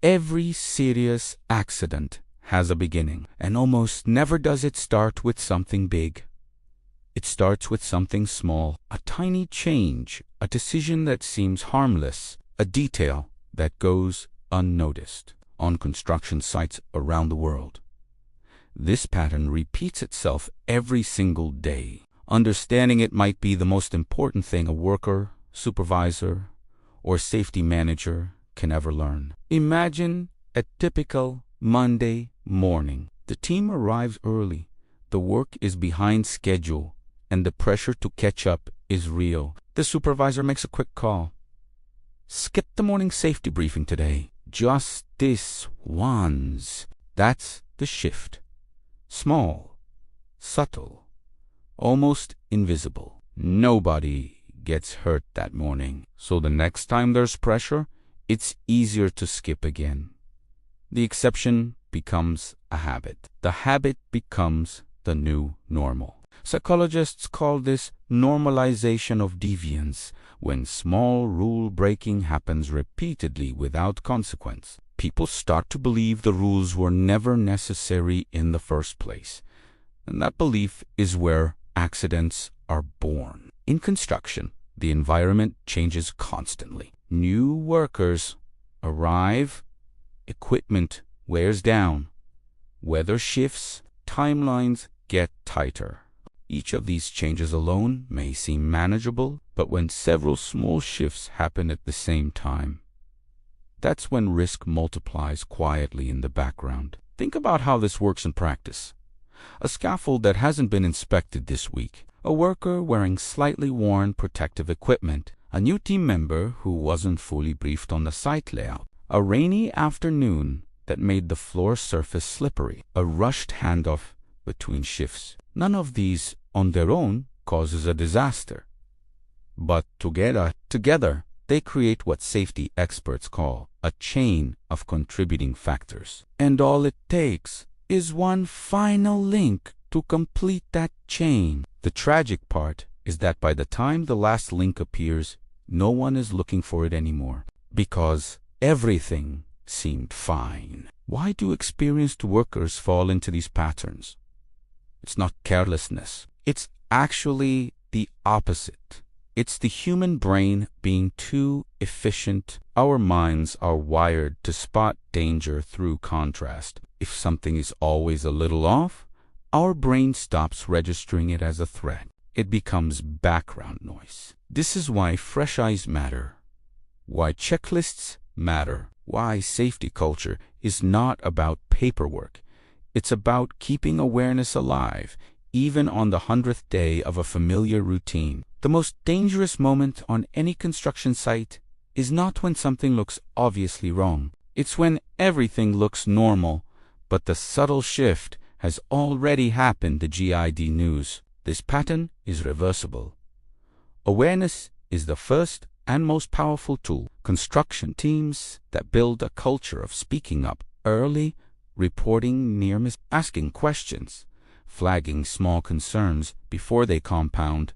Every serious accident has a beginning, and almost never does it start with something big. It starts with something small, a tiny change, a decision that seems harmless, a detail that goes unnoticed on construction sites around the world. This pattern repeats itself every single day. Understanding it might be the most important thing a worker, supervisor, or safety manager can ever learn. Imagine a typical Monday morning. The team arrives early, the work is behind schedule, and the pressure to catch up is real. The supervisor makes a quick call. Skip the morning safety briefing today. Just this once. That's the shift. Small, subtle, almost invisible. Nobody gets hurt that morning. So the next time there's pressure, it's easier to skip again. The exception becomes a habit. The habit becomes the new normal. Psychologists call this normalization of deviance, when small rule-breaking happens repeatedly without consequence. People start to believe the rules were never necessary in the first place, and that belief is where accidents are born. In construction, the environment changes constantly. New workers arrive, equipment wears down, weather shifts, timelines get tighter. Each of these changes alone may seem manageable, but when several small shifts happen at the same time, that's when risk multiplies quietly in the background. Think about how this works in practice. A scaffold that hasn't been inspected this week, a worker wearing slightly worn protective equipment, a new team member who wasn't fully briefed on the site layout, a rainy afternoon that made the floor surface slippery, a rushed handoff between shifts. None of these on their own causes a disaster, but together they create what safety experts call a chain of contributing factors. And all it takes is one final link to complete that chain. The tragic part is that by the time the last link appears, no one is looking for it anymore, because everything seemed fine. Why do experienced workers fall into these patterns? It's not carelessness. It's actually the opposite. It's the human brain being too efficient. Our minds are wired to spot danger through contrast. If something is always a little off, our brain stops registering it as a threat. It becomes background noise. This is why fresh eyes matter, why checklists matter, why safety culture is not about paperwork. It's about keeping awareness alive, even on the 100th day of a familiar routine. The most dangerous moment on any construction site is not when something looks obviously wrong. It's when everything looks normal, but the subtle shift has already happened. The GID news. This pattern is reversible. Awareness is the first and most powerful tool. Construction teams that build a culture of speaking up early, reporting near miss, asking questions, flagging small concerns before they compound,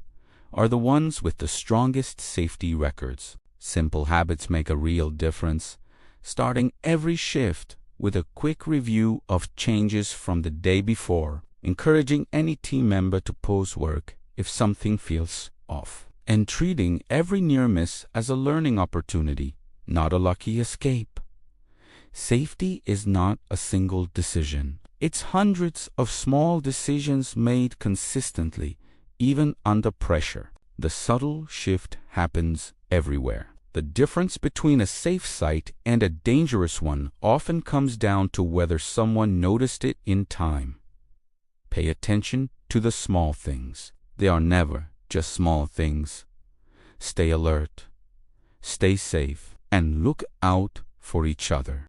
are the ones with the strongest safety records. Simple habits make a real difference, starting every shift with a quick review of changes from the day before, encouraging any team member to pause work if something feels off, and treating every near miss as a learning opportunity, not a lucky escape. Safety is not a single decision. It's hundreds of small decisions made consistently, even under pressure. The subtle shift happens everywhere. The difference between a safe site and a dangerous one often comes down to whether someone noticed it in time. Pay attention to the small things. They are never just small things. Stay alert, stay safe, and look out for each other.